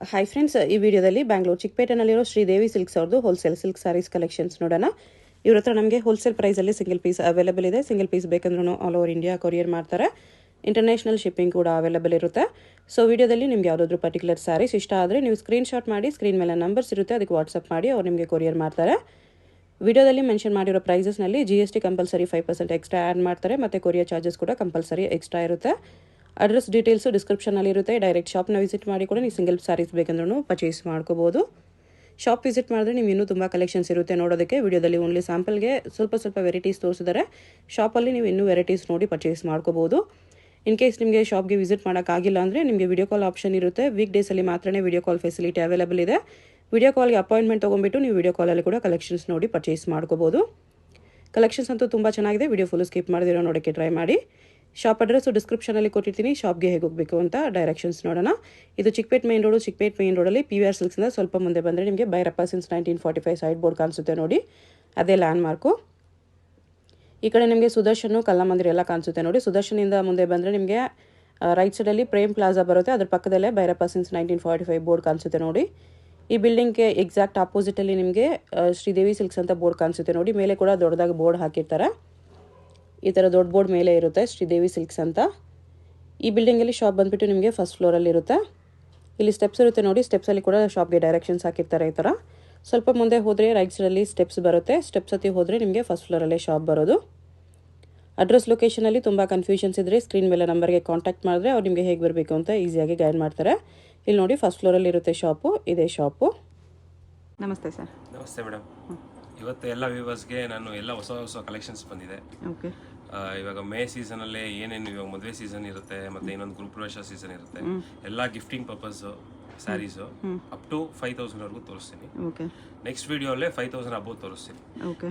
Hi friends, ಈ ವಿಡಿಯೋದಲ್ಲಿ ಬ್ಯಾಂಗ್ಳೂರು ಚಿಕ್ಕಪೇಟೆನಲ್ಲಿರೋ ಶ್ರೀದೇವಿ ಸಿಲ್ಕ್ಸ್ ಅವ್ರದ್ದು ಹೋಲ್ಸೇಲ್ ಸಿಲ್ಕ್ ಸ್ಯಾರೀಸ್ ಕಲೆಕ್ಷನ್ಸ್ ನೋಡೋಣ. ಇವ್ರ ಹತ್ರ ನಮಗೆ ಹೋಲ್ಸೇಲ್ ಪ್ರೈಸಲ್ಲಿ ಸಿಂಗಲ್ ಪೀಸ್ ಅವೈಲೇಬಲ್ ಇದೆ. ಸಿಂಗಲ್ ಪೀಸ್ ಬೇಕಂದ್ರೂ ಆಲ್ ಓವರ್ ಇಂಡಿಯಾ ಕೊರಿಯರ್ ಮಾಡ್ತಾರೆ. ಇಂಟರ್ನ್ಯಾಷನಲ್ ಶಿಪ್ಪಿಂಗ್ ಕೂಡ ಅವೈಲೇಬಲ್ ಇರುತ್ತೆ. ಸೊ ವಿಡಿಯೋದಲ್ಲಿ ನಿಮ್ಗೆ ಯಾವುದಾದ್ರೂ ಪರ್ಟಿಕ್ಯುಲರ್ ಸ್ಯಾರೀಸ್ ಇಷ್ಟ ಆದರೆ ನೀವು ಸ್ಕ್ರೀನ್ಶಾಟ್ ಮಾಡಿ, ಸ್ಕ್ರೀನ್ ಮೇಲೆ ನಂಬರ್ಸ್ ಇರುತ್ತೆ, ಅದಕ್ಕೆ ವಾಟ್ಸಪ್ ಮಾಡಿ ಅವ್ರು ನಿಮಗೆ ಕೊರಿಯರ್ ಮಾಡ್ತಾರೆ. ವಿಡಿಯೋದಲ್ಲಿ ಮೆನ್ಷನ್ ಮಾಡಿರೋ ಪ್ರೈಸಸ್ನಲ್ಲಿ GST ಕಂಪಲ್ಸರಿ 5% ಎಕ್ಸ್ಟ್ರಾ ಆ್ಯಡ್ ಮಾಡ್ತಾರೆ, ಮತ್ತು ಕೊರಿಯರ್ ಚಾರ್ಜಸ್ ಕೂಡ ಕಂಪಲ್ಸರಿ ಎಕ್ಸ್ಟ್ರಾ ಇರುತ್ತೆ. ಅಡ್ರೆಸ್ ಡೀಟೇಲ್ಸು ಡಿಸ್ಕ್ರಿಪ್ಷನಲ್ಲಿ ಇರುತ್ತೆ. ಡೈರೆಕ್ಟ್ ಶಾಪ್ನ ವಿಸಿಟ್ ಮಾಡಿ ಕೂಡ ನೀವು ಸಿಂಗಲ್ ಸ್ಯಾರೀಸ್ ಬೇಕಂದ್ರೂ ಪರ್ಚೇಸ್ ಮಾಡ್ಕೋಬೋದು. ಶಾಪ್ ವಿಸಿಟ್ ಮಾಡಿದ್ರೆ ನೀವು ಇನ್ನೂ ತುಂಬ ಕಲೆಕ್ಷನ್ಸ್ ಇರುತ್ತೆ ನೋಡೋದಕ್ಕೆ. ವಿಡಿಯೋದಲ್ಲಿ ಓನ್ಲಿ ಸ್ಯಾಂಪಲ್ಗೆ ಸ್ವಲ್ಪ ವೆರೈಟೀಸ್ ತೋರಿಸಿದ್ದಾರೆ. ಶಾಪಲ್ಲಿ ನೀವು ಇನ್ನೂ ವೆರೈಟೀಸ್ ನೋಡಿ ಪರ್ಚೇಸ್ ಮಾಡ್ಕೋಬೋದು. ಇನ್ ಕೇಸ್ ನಿಮಗೆ ಶಾಪ್ಗೆ ವಿಸಿಟ್ ಮಾಡೋಕ್ಕಾಗಿಲ್ಲ ಅಂದರೆ ನಿಮಗೆ ವಿಡಿಯೋ ಕಾಲ್ ಆಪ್ಷನ್ ಇರುತ್ತೆ. ವೀಕ್ ಡೇಸಲ್ಲಿ ಮಾತ್ರನೇ ವಿಡಿಯೋ ಕಾಲ್ ಫೆಸಿಲಿಟಿ ಅವೈಲೇಬಲ್ ಇದೆ. ವಿಡಿಯೋ ಕಾಲ್ಗೆ ಅಪಾಯಿಂಟ್ಮೆಂಟ್ ತೊಗೊಂಬಿಟ್ಟು ನೀವು ವಿಡಿಯೋ ಕಾಲಲ್ಲಿ ಕೂಡ ಕಲೆಕ್ಷನ್ಸ್ ನೋಡಿ ಪರ್ಚೇಸ್ ಮಾಡ್ಕೋಬೋದು. ಕಲೆಕ್ಷನ್ಸ್ ಅಂತೂ ತುಂಬ ಚೆನ್ನಾಗಿದೆ. ವಿಡಿಯೋ ಫುಲ್ ಸ್ಕಿಪ್ ಮಾಡಿದಿರೋ ನೋಡೋಕ್ಕೆ ಟ್ರೈ ಮಾಡಿ. ಶಾಪ್ ಅಡ್ರೆಸ್ಸು ಡಿಸ್ಕ್ರಿಪ್ಷನಲ್ಲಿ ಕೊಟ್ಟಿರ್ತೀನಿ. ಶಾಪ್ಗೆ ಹೇಗೆ ಹೋಗಬೇಕು ಅಂತ ಡೈರೆಕ್ಷನ್ಸ್ ನೋಡೋಣ. ಇದು ಚಿಕ್ಕಪೇಟೆ ಮೇನ್ ರೋಡಲ್ಲಿ PVR ಸಿಲ್ಕ್ಸಿಂದ ಸ್ವಲ್ಪ ಮುಂದೆ ಬಂದರೆ ನಿಮಗೆ ಭೈರಪ್ಪ ಸಿನ್ಸ್ 1945 ಸೈಡ್ ಬೋರ್ಡ್ ಕಾಣಿಸುತ್ತೆ ನೋಡಿ, ಅದೇ ಲ್ಯಾಂಡ್ ಮಾರ್ಕು. ಈ ಕಡೆ ನಿಮಗೆ ಸುದರ್ಶನ್ ಕಲ್ಲಮಂದಿರ ಎಲ್ಲ ಕಾಣಿಸುತ್ತೆ ನೋಡಿ. ಸುದರ್ಶನಿಂದ ಮುಂದೆ ಬಂದರೆ ನಿಮಗೆ ರೈಟ್ ಸೈಡಲ್ಲಿ ಪ್ರೇಮ್ ಪ್ಲಾಜಾ ಬರುತ್ತೆ. ಅದ್ರ ಪಕ್ಕದಲ್ಲೇ ಭೈರಪ್ಪ ಸಿನ್ಸ್ 1945 ಬೋರ್ಡ್ ಕಾಣಿಸುತ್ತೆ ನೋಡಿ. ಈ ಬಿಲ್ಡಿಂಗ್ಗೆ ಎಕ್ಸಾಕ್ಟ್ ಆಪೋಸಿಟಲ್ಲಿ ನಿಮಗೆ ಶ್ರೀದೇವಿ ಸಿಲ್ಕ್ಸ್ ಅಂತ ಬೋರ್ಡ್ ಕಾಣಿಸುತ್ತೆ ನೋಡಿ. ಮೇಲೆ ಕೂಡ ದೊಡ್ಡದಾಗಿ ಬೋರ್ಡ್ ಹಾಕಿರ್ತಾರೆ. ಈ ಥರ ದೊಡ್ಡ ಬೋರ್ಡ್ ಮೇಲೆ ಇರುತ್ತೆ ಶ್ರೀದೇವಿ ಸಿಲ್ಕ್ಸ್ ಅಂತ. ಈ ಬಿಲ್ಡಿಂಗಲ್ಲಿ ಶಾಪ್ ಬಂದುಬಿಟ್ಟು ನಿಮಗೆ ಫಸ್ಟ್ ಫ್ಲೋರಲ್ಲಿ ಇರುತ್ತೆ. ಇಲ್ಲಿ ಸ್ಟೆಪ್ಸ್ ಇರುತ್ತೆ ನೋಡಿ. ಸ್ಟೆಪ್ಸಲ್ಲಿ ಕೂಡ ಶಾಪ್ಗೆ ಡೈರೆಕ್ಷನ್ಸ್ ಹಾಕಿರ್ತಾರೆ. ಈ ಥರ ಸ್ವಲ್ಪ ಮುಂದೆ ಹೋದರೆ ರೈಟ್ ಸೈಡಲ್ಲಿ ಸ್ಟೆಪ್ಸ್ ಬರುತ್ತೆ. ಸ್ಟೆಪ್ಸ್ ಹತ್ತಿ ಹೋದರೆ ನಿಮಗೆ ಫಸ್ಟ್ ಫ್ಲೋರಲ್ಲೇ ಶಾಪ್ ಬರೋದು. ಅಡ್ರೆಸ್ ಲೊಕೇಶನಲ್ಲಿ ತುಂಬ ಕನ್ಫ್ಯೂಷನ್ಸ್ ಇದ್ದರೆ ಸ್ಕ್ರೀನ್ ಮೇಲೆ ನಂಬರ್ಗೆ ಕಾಂಟ್ಯಾಕ್ಟ್ ಮಾಡಿದ್ರೆ ಅವ್ರು ನಿಮಗೆ ಹೇಗೆ ಬರಬೇಕು ಅಂತ ಈಸಿಯಾಗಿ ಗೈಡ್ ಮಾಡ್ತಾರೆ. ಇಲ್ಲಿ ನೋಡಿ ಫಸ್ಟ್ ಫ್ಲೋರಲ್ಲಿ ಇರುತ್ತೆ ಶಾಪು, ಇದೇ ಶಾಪು. ನಮಸ್ತೆ ಸರ್. ನಮಸ್ತೆ ಮೇಡಮ್. ಇವತ್ತು ಎಲ್ಲ ವ್ಯೂವರ್ಸ್ಗೆ ನಾನು ಎಲ್ಲ ಹೊಸ ಕಲೆಕ್ಷನ್ಸ್ ಬಂದಿದೆ. ಓಕೆ. ಇವಾಗ ಮೇ ಸೀಸನಲ್ಲಿ ಏನೇನು ಇವಾಗ ಮದುವೆ ಸೀಸನ್ ಇರುತ್ತೆ, ಮತ್ತೆ ಇನ್ನೊಂದು ಗೃಹ ಪ್ರವೇಶ ಸೀಸನ್ ಇರುತ್ತೆ. ಎಲ್ಲ gifting purpose saris up to 5,000 ವರೆಗೂ ತೋರಿಸ್ತೀನಿ. ನೆಕ್ಸ್ಟ್ ವಿಡಿಯೋಲ್ಲೇ 5,000 ಅಬೋವ್ ತೋರಿಸ್ತೀನಿ.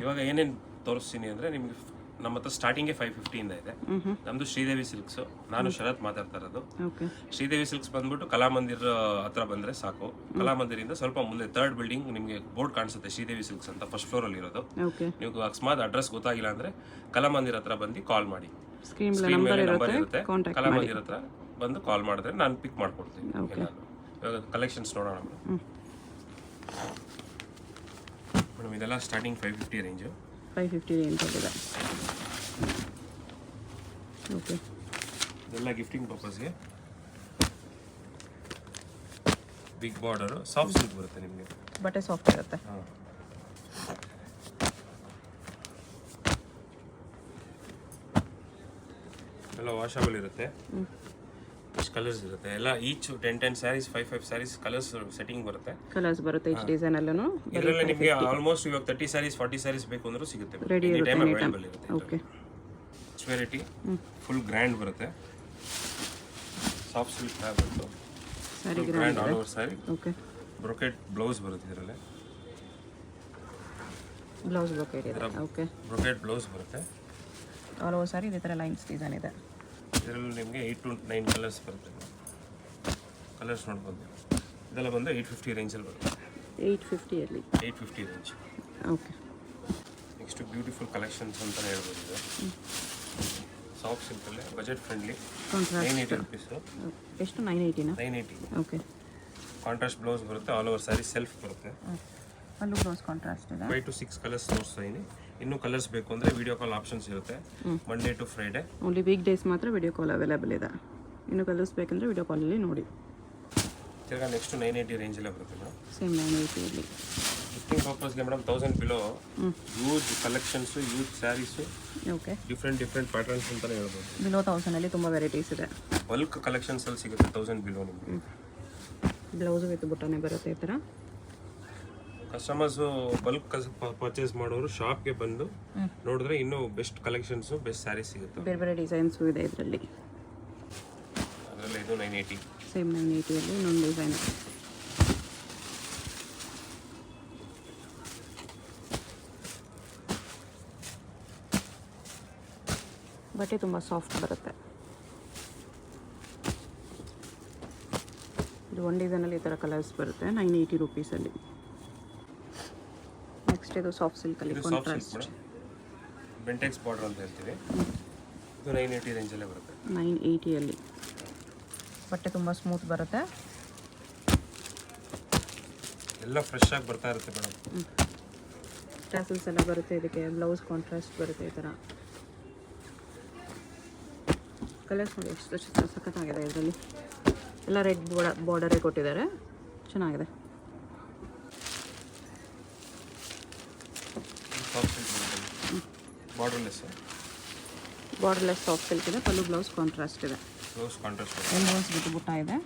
ಇವಾಗ ಏನೇನು ತೋರಿಸ್ತೀನಿ ಅಂದರೆ ನಿಮ್ಗೆ ನಮ್ಮ ಹತ್ರ ಸ್ಟಾರ್ಟಿಂಗ್ಗೆ 550 ಇಂದ ಇದೆ. ನಮ್ದು ಶ್ರೀದೇವಿ ಸಿಲ್ಕ್ಸ್. ನಾನು ಶರತ್ ಮಾತಾಡ್ತಾ ಇರೋದು. ಶ್ರೀದೇವಿ ಸಿಲ್ಕ್ಸ್ ಬಂದ್ಬಿಟ್ಟು ಕಲಾಮಂದಿರ ಹತ್ರ ಬಂದ್ರೆ ಸಾಕು. ಕಲಾಮಂದಿರಿಂದ ಸ್ವಲ್ಪ ಮುಂದೆ ಥರ್ಡ್ ಬಿಲ್ಡಿಂಗ್ ನಿಮಗೆ ಬೋರ್ಡ್ ಕಾಣಿಸುತ್ತೆ ಶ್ರೀದೇವಿ ಸಿಲ್ಕ್ಸ್ ಅಂತ, ಫಸ್ಟ್ ಫ್ಲೋರ್ ಅಲ್ಲಿ ಇರೋದು. ನೀವು ಅಕಸ್ಮಾತ್ ಅಡ್ರೆಸ್ ಗೊತ್ತಾಗಿಲ್ಲ ಅಂದ್ರೆ ಕಲಾಮಂದಿರ ಹತ್ರ ಬಂದು ಕಾಲ್ ಮಾಡಿ. ಸ್ಕ್ರೀನ್ ಮೇಲೆ ನಂಬರ್ ಇರುತ್ತೆ. ಕಲಾಮಂದಿರ ಹತ್ರ ಬಂದು ಕಾಲ್ ಮಾಡಿದ್ರೆ ನಾನು ಪಿಕ್ ಮಾಡ್ಕೊಡ್ತೀನಿ. ಇವಾಗ ಕಲೆಕ್ಷನ್ಸ್ ನೋಡೋಣ ಮೇಡಮ್. ಇದೆಲ್ಲ ಸ್ಟಾರ್ಟಿಂಗ್ 550 ರೇಂಜು. 550 ರೇಂಜ್ ಆಗಿದೆ. ಓಕೆ. ಇದೆಲ್ಲ ಗಿಫ್ಟಿಂಗ್ ಪರ್ಪಸ್ಗೆ. ಬಿಗ್ ಬಾರ್ಡರ್ ಸಾಫ್ಟ್ ಸಿಲ್ಕ್ ಬರುತ್ತೆ ನಿಮಗೆ. ಬಟ್ಟೆ ಸಾಫ್ಟ್ ಇರುತ್ತೆ. ಎಲ್ಲ ವಾಷಬಲ್ ಇರುತ್ತೆ. ಕಲರ್ಸ್ ಇರುತ್ತೆ. ಎಲ್ಲ each 10 saris 5 saris colours setting ಬರುತ್ತೆ. ಕಲರ್ಸ್ ಬರುತ್ತೆ ಈಚ್ ಡಿಸೈನ್ ಅಲ್ಲೂ. ಇದರಲ್ಲಿ ನಿಮಗೆ ಆಲ್ಮೋಸ್ಟ್ ಇವಾಗ 30 ಸ್ಯಾರೀಸ್ 40 ಸ್ಯಾರೀಸ್ ಬೇಕು ಅಂದ್ರೂ ಸಿಗುತ್ತೆ. ಎನಿ ಟೈಮ್ ಅವೈಲೇಬಲ್ ಇರುತ್ತೆ. Okay. It's variety full grand ಬರುತ್ತೆ. ಸಾಫ್ಟ್ ಸಿಲ್ಕ್ ಫ್ಯಾಬ್ರಿಕ್ ಸಾರಿ, ಗ್ರ್ಯಾಂಡ್ ಆಲ್ ಓವರ್ ಸಾರಿ. ಓಕೆ. ಬ್ರೊಕೆಟ್ ಬ್ಲೌಸ್ ಬರುತ್ತೆ ಇದರಲ್ಲಿ. ಬ್ಲೌಸ್ ಬ್ರೊಕೆಟ್ ಇದೆ. ಓಕೆ. ಬ್ರೊಕೆಟ್ ಬ್ಲೌಸ್ ಬರುತ್ತೆ. ಆಲ್ ಓವರ್ ಸಾರಿ ಇದೇ ಥರ ಲೈನ್ಸ್ ಡಿಸೈನ್ ಇದೆ. ಇದರಲ್ಲಿ ನಿಮಗೆ 8 to 9 ಕಲರ್ಸ್ ಬರುತ್ತೆ. ಕಲರ್ಸ್ ನೋಡ್ಬೋದು. ಇದೆಲ್ಲ ಬಂದು 850 ರೇಂಜಲ್ಲಿ ಬರುತ್ತೆ. 850 range. Okay. Next beautiful collections ಅಂತಲೇ ಹೇಳ್ಬೋದು. ಇದು ಸಾಫ್ಟ್ ಸಿಲ್ಕಲ್ಲೇ ಬಜೆಟ್ ಫ್ರೆಂಡ್ಲಿ. 980 ರುಪೀಸ್. ಎಷ್ಟು? 980ನಾ? 980. ಓಕೆ. ಕಾಂಟ್ರಾಸ್ಟ್ ಬ್ಲೌಸ್ ಬರುತ್ತೆ. ಆಲ್ ಓವರ್ ಸ್ಯಾರಿ ಸೆಲ್ಫ್ ಬರುತ್ತೆ. ಅಲ್ಲೂ ಬ್ಲೌಸ್ ಕಾಂಟ್ರಾಸ್ಟ್ ಇದೆ. 5 to 6 ಕಲರ್ಸ್ ತೋರಿಸ್ತಾ ಇದೀನಿ. ಇನ್ನೂ ಕಲರ್ಸ್ ಬೇಕು ಅಂದರೆ ವಿಡಿಯೋ ಕಾಲ್ ಆಪ್ಷನ್ಸ್ ಇರುತ್ತೆ. Monday to Friday. Only weekdays ಮಾತ್ರ ವಿಡಿಯೋ ಕಾಲ್ ಅವೈಲೇಬಲ್ ಇದೆ. ಇನ್ನೂ ಕಲರ್ಸ್ ಬೇಕಂದರೆ ವಿಡಿಯೋ ಕಾಲಲ್ಲಿ ನೋಡಿ. ತಿರ್ಗಾ ನೆಕ್ಸ್ಟ್ 980 ರೇಂಜಲ್ಲೇ ಬರುತ್ತೆ ಮೇಡಮ್. ಸೇಮ್ 980ಅಲ್ಲಿ. ಗಿಫ್ಟಿಂಗ್ ಪರ್ಪಸ್ಗೆ madam 1000 below use collections, use sarees. Okay. Different patterns ಅಂತಲೇ ಹೇಳ್ಬೋದು. ಬಿಲೋ 1000ಅಲ್ಲಿ ತುಂಬ ವೆರೈಟೀಸ್ ಇದೆ. ಬಲ್ಕ್ ಕಲೆಕ್ಷನ್ಸಲ್ಲಿ ಸಿಗುತ್ತೆ 1000 ಬಿಲೋ ನಿಮಗೆ. ಬ್ಲೌಸು ವಿತ್ ಬುಟ್ಟಾನೆ ಬರುತ್ತೆ ಈ ಥರ. ಕಸ್ಟಮರ್ಸು ಬಲ್ಕ್ ಪರ್ಚೇಸ್ ಮಾಡೋರು ಶಾಪ್ಗೆ ಬಂದು ನೋಡಿದ್ರೆ ಇನ್ನೂ ಬೆಸ್ಟ್ ಕಲೆಕ್ಷನ್ಸು, ಬೆಸ್ಟ್ ಸ್ಯಾರೀಸ್ ಸಿಗುತ್ತೆ. ಬೇರೆ ಡಿಸೈನ್ಸು ಇದೆ ಇದರಲ್ಲಿ. ಅದರಲ್ಲಿ ಇದು 980. ಸೇಮ್ 980ಅಲ್ಲಿ ಇನ್ನೊಂದು ಡಿಸೈನ್. ಬಟ್ಟೆ ತುಂಬ ಸಾಫ್ಟ್ ಬರುತ್ತೆ. ಇದು ಒಂದು ಡಿಸೈನಲ್ಲಿ ಈ ಥರ ಕಲರ್ಸ್ ಬರುತ್ತೆ. 980 ರುಪೀಸಲ್ಲಿ. ನೆಕ್ಸ್ಟ್ ಇದು ಸಾಫ್ಟ್ ಸಿಲ್ಕಲ್ಲಿ ಕಾಂಟ್ರಾಸ್ಟ್. ಬೆಂಟೆಕ್ಸ್ ಬಾರ್ಡರ್ ಅಂತ ಹೇಳ್ತೀವಿ. ಇದು 980 ರೇಂಜಲ್ಲೇ ಬರುತ್ತೆ. 980ಅಲ್ಲಿ ಬಟ್ಟೆ ತುಂಬ ಸ್ಮೂತ್ ಬರುತ್ತೆ. ಎಲ್ಲ ಫ್ರೆಶ್ ಆಗಿ ಬರ್ತಾ ಇರುತ್ತೆ ಮೇಡಮ್. ಟ್ಯಾಸಲ್ಸ್ ಎಲ್ಲ ಬರುತ್ತೆ ಇದಕ್ಕೆ. ಬ್ಲೌಸ್ ಕಾಂಟ್ರಾಸ್ಟ್ ಬರುತ್ತೆ ಈ ಥರ. ಕಲರ್ಸ್ ನೋಡಿ ಎಷ್ಟು ಸಖತ್ತಾಗಿದೆ ಇದರಲ್ಲಿ. ಎಲ್ಲ ರೆಡ್ ಬಾರ್ಡರೇ ಕೊಟ್ಟಿದ್ದಾರೆ, ಚೆನ್ನಾಗಿದೆ. ಬಾರ್ಡರ್ಲೆಸ್ ಸಾಫ್ಟ್ ಸಿಲ್ಕ್ ಇದೆ. ಪಲ್ಲು ಬ್ಲೌಸ್ ಕಾಂಟ್ರಾಸ್ಟ್ ಇದೆ. ಬ್ಲೌಸ್ ಕಾಂಟ್ರಾಸ್ಟ್ ಎಂಬೋಸ್ ವಿತ್ ಬುಟ್ಟ ಇದೆ.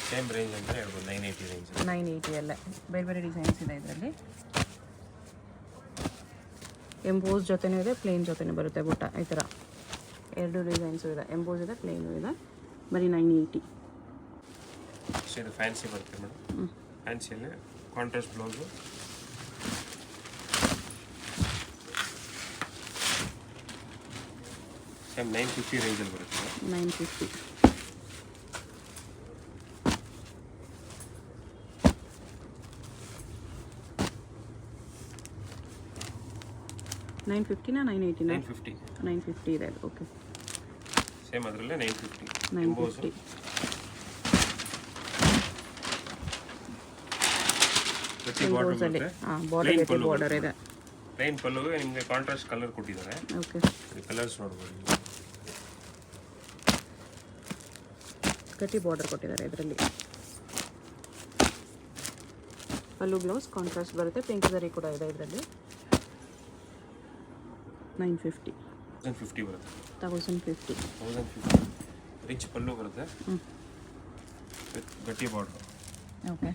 ಸೇಮ್ ರೇಂಜ್ ಅಂತ ಹೇಳ್ಬೋದು, 980 ರೇಂಜ್. 980 ಅಲ್ಲೇ ಬೇರೆ ಬೇರೆ ಡಿಸೈನ್ಸ್ ಇದೆ ಇದರಲ್ಲಿ. ಎಂಬೋಸ್ ಜೊತೆನೂ ಇದೆ, ಪ್ಲೇನ್ ಜೊತೆನೂ ಬರುತ್ತೆ ಬುಟ್ಟ ಈ ಥರ. ಎರಡು ಡಿಸೈನ್ಸು ಇದೆ, ಎಂಬೋಸ್ ಇದೆ, ಪ್ಲೇನು ಇದೆ. ಬರೀ 980. ಸೊ ಇದು ಫ್ಯಾನ್ಸಿ ಬರುತ್ತೆ ಮೇಡಮ್. ಫ್ಯಾನ್ಸಿಯಲ್ಲೇ ಕಾಂಟ್ರಾಸ್ಟ್ ಬ್ಲೌಸು. ಸೇಮ್ 950 ರೇಂಜಲ್ಲಿ ಬರುತ್ತೆ. 950. $950 $980? 950. 950 ಇದೆ. ಓಕೆ, ಸೇಮ್ ಅದರಲ್ಲೇ 950. 950. ಎಂಬೋಸಲ್ಲಿ ಬಾರ್ಡರ್ ವಿತ್ ಬಾರ್ಡರ್ ಇದೆ. ಪ್ಲೇನ್ ಪಲ್ಲುಗೆ ನಿಮಗೆ ಕಾಂಟ್ರಾಸ್ಟ್ ಕಲರ್ ಕೊಟ್ಟಿದ್ದಾರೆ. ಓಕೆ, ಕಲರ್ಸ್ ನೋಡ್ಬೋದು. ಗಟ್ಟಿ ಬಾರ್ಡರ್ ಕೊಟ್ಟಿದ್ದಾರೆ ಇದರಲ್ಲಿ. ಪಲ್ಲು ಬ್ಲೌಸ್ ಕಾಂಟ್ರಾಸ್ಟ್ ಬರುತ್ತೆ. ಪಿಂಕ್ ಸರಿ ಕೂಡ ಇದೆ ಇದರಲ್ಲಿ. 950. 1050 ಬರುತ್ತೆ. 1050. 1050 ರಿಚ್ ಪಲ್ಲು ಬರುತ್ತೆ ವಿತ್ ಗಟ್ಟಿ ಬಾರ್ಡರ್. ಓಕೆ,